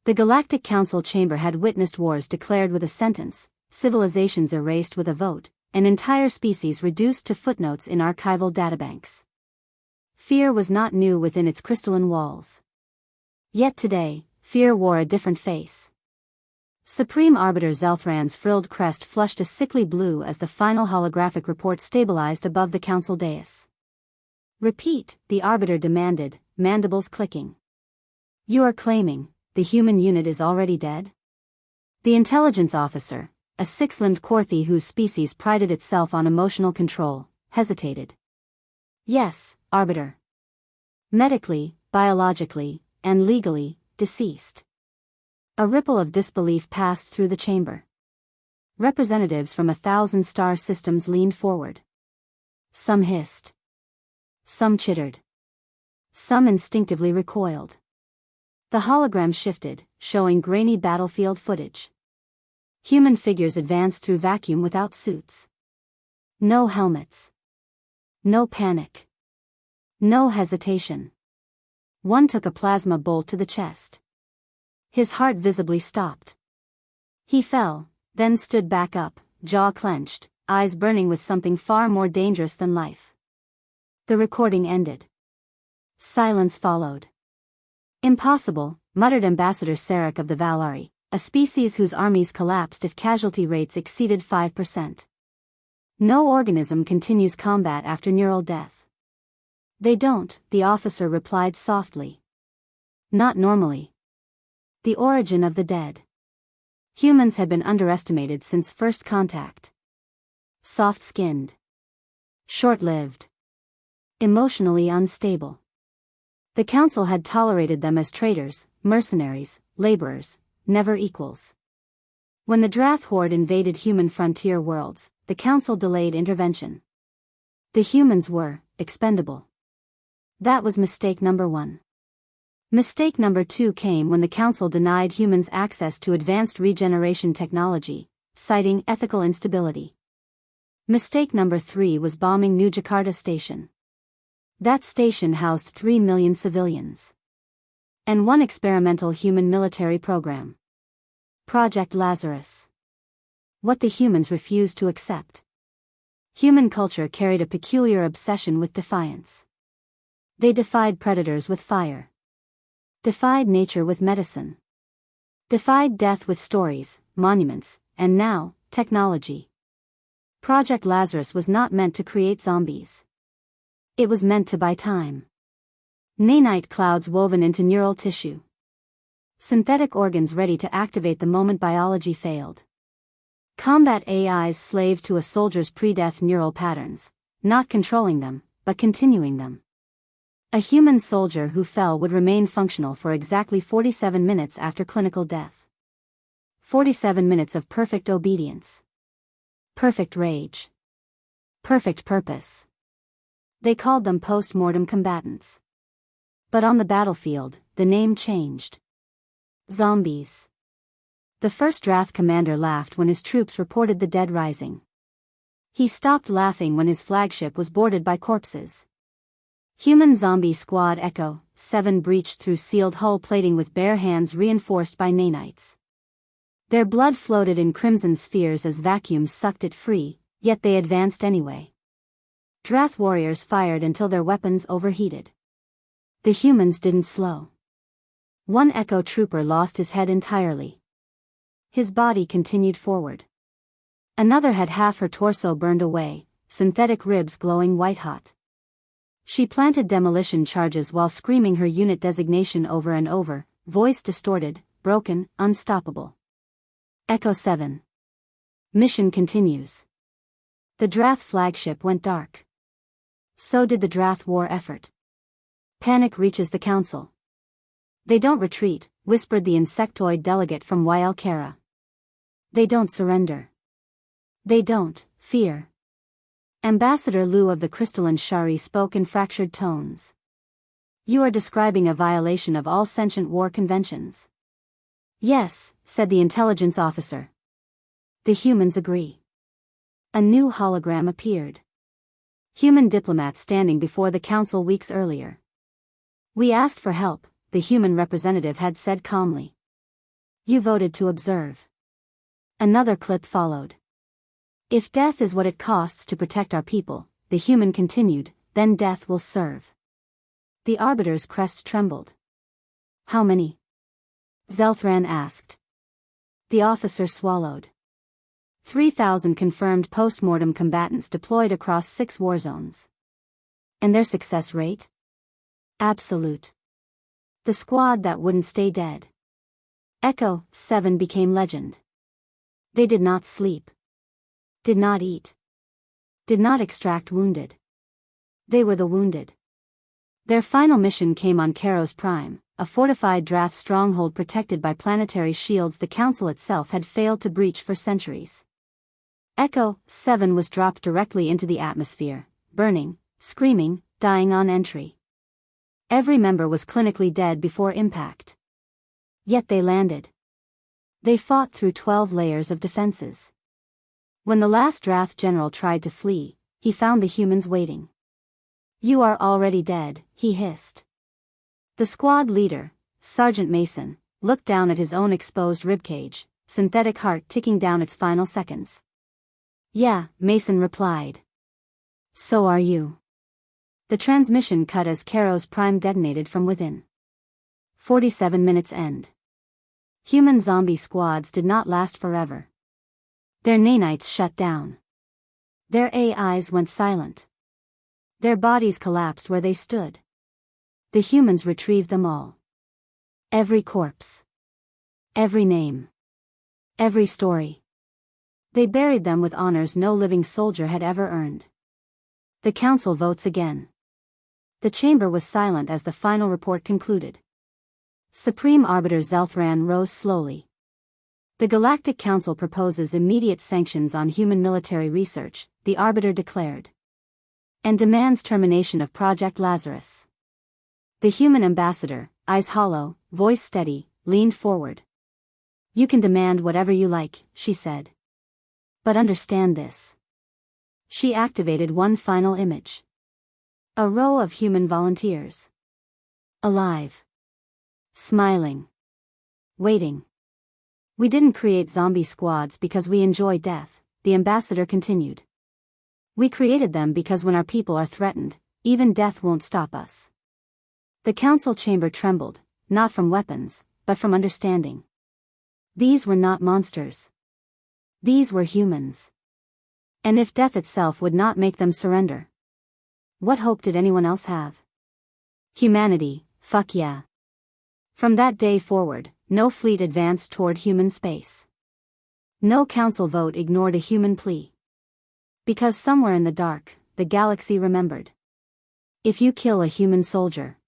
The Galactic Council chamber had witnessed wars declared with a sentence, civilizations erased with a vote, and entire species reduced to footnotes in archival databanks. Fear was not new within its crystalline walls. Yet today, fear wore a different face. Supreme Arbiter Zelthran's frilled crest flushed a sickly blue as the final holographic report stabilized above the council dais. "Repeat," the Arbiter demanded, mandibles clicking. "You are claiming the human unit is already dead?" The intelligence officer, a six-limbed Korthi whose species prided itself on emotional control, hesitated. "Yes, Arbiter. Medically, biologically, and legally, deceased." A ripple of disbelief passed through the chamber. Representatives from 1,000 star systems leaned forward. Some hissed. Some chittered. Some instinctively recoiled. The hologram shifted, showing grainy battlefield footage. Human figures advanced through vacuum without suits. No helmets. No panic. No hesitation. One took a plasma bolt to the chest. His heart visibly stopped. He fell, then stood back up, jaw clenched, eyes burning with something far more dangerous than life. The recording ended. Silence followed. "Impossible," muttered Ambassador Sarek of the Valari, a species whose armies collapsed if casualty rates exceeded 5%. "No organism continues combat after neural death." "They don't," the officer replied softly. "Not normally." The origin of the dead. Humans had been underestimated since first contact. Soft-skinned. Short-lived. Emotionally unstable. The council had tolerated them as traitors, mercenaries, laborers, never equals. When the Drath horde invaded human frontier worlds, the council delayed intervention. The humans were expendable. That was mistake number 1. Mistake number 2 came when the council denied humans access to advanced regeneration technology, citing ethical instability. Mistake number 3 was bombing New Jakarta Station. That station housed 3 million civilians. And one experimental human military program. Project Lazarus. What the humans refused to accept. Human culture carried a peculiar obsession with defiance. They defied predators with fire. Defied nature with medicine. Defied death with stories, monuments, and now, technology. Project Lazarus was not meant to create zombies. It was meant to buy time. Nanite clouds woven into neural tissue. Synthetic organs ready to activate the moment biology failed. Combat AIs slave to a soldier's pre-death neural patterns, not controlling them, but continuing them. A human soldier who fell would remain functional for exactly 47 minutes after clinical death. 47 minutes of perfect obedience. Perfect rage. Perfect purpose. They called them post-mortem combatants. But on the battlefield, the name changed. Zombies. The first Drath commander laughed when his troops reported the dead rising. He stopped laughing when his flagship was boarded by corpses. Human zombie squad Echo 7 breached through sealed hull plating with bare hands reinforced by nanites. Their blood floated in crimson spheres as vacuums sucked it free, yet they advanced anyway. Drath warriors fired until their weapons overheated. The humans didn't slow. One Echo trooper lost his head entirely. His body continued forward. Another had half her torso burned away, synthetic ribs glowing white-hot. She planted demolition charges while screaming her unit designation over and over, voice distorted, broken, unstoppable. Echo 7. Mission continues. The Drath flagship went dark. So did the Drath war effort. Panic reaches the council. "They don't retreat," whispered the insectoid delegate from Ylkara. "They don't surrender. They don't fear." Ambassador Liu of the Crystalline Shari spoke in fractured tones. "You are describing a violation of all sentient war conventions." "Yes," said the intelligence officer. "The humans agree." A new hologram appeared. Human diplomats standing before the council weeks earlier. "We asked for help," the human representative had said calmly. You voted to observe. Another clip followed. If death is what it costs to protect our people, the human continued, then death will serve. The arbiter's crest trembled. How many? Zelthran asked. The officer swallowed. 3,000 confirmed post-mortem combatants deployed across 6 war zones. And their success rate? Absolute. The squad that wouldn't stay dead. Echo 7 became legend. They did not sleep. Did not eat. Did not extract wounded. They were the wounded. Their final mission came on Karos Prime, a fortified Drath stronghold protected by planetary shields the Council itself had failed to breach for centuries. Echo 7 was dropped directly into the atmosphere, burning, screaming, dying on entry. Every member was clinically dead before impact. Yet they landed. They fought through 12 layers of defenses. When the last Drath general tried to flee, he found the humans waiting. You are already dead, he hissed. The squad leader, Sergeant Mason, looked down at his own exposed ribcage, synthetic heart ticking down its final seconds. Yeah, Mason replied. So are you. The transmission cut as Karos Prime detonated from within. 47 minutes end. Human zombie squads did not last forever. Their nanites shut down. Their AIs went silent. Their bodies collapsed where they stood. The humans retrieved them all. Every corpse. Every name. Every story. They buried them with honors no living soldier had ever earned. The council votes again. The chamber was silent as the final report concluded. Supreme Arbiter Zelthran rose slowly. The Galactic Council proposes immediate sanctions on human military research, the Arbiter declared. And demands termination of Project Lazarus. The human ambassador, eyes hollow, voice steady, leaned forward. You can demand whatever you like, she said. But understand this. She activated one final image. A row of human volunteers. Alive. Smiling. Waiting. We didn't create zombie squads because we enjoy death, the ambassador continued. We created them because when our people are threatened, even death won't stop us. The council chamber trembled, not from weapons, but from understanding. These were not monsters. These were humans. And if death itself would not make them surrender, what hope did anyone else have? Humanity, fuck yeah. From that day forward, no fleet advanced toward human space. No council vote ignored a human plea. Because somewhere in the dark, the galaxy remembered. If you kill a human soldier,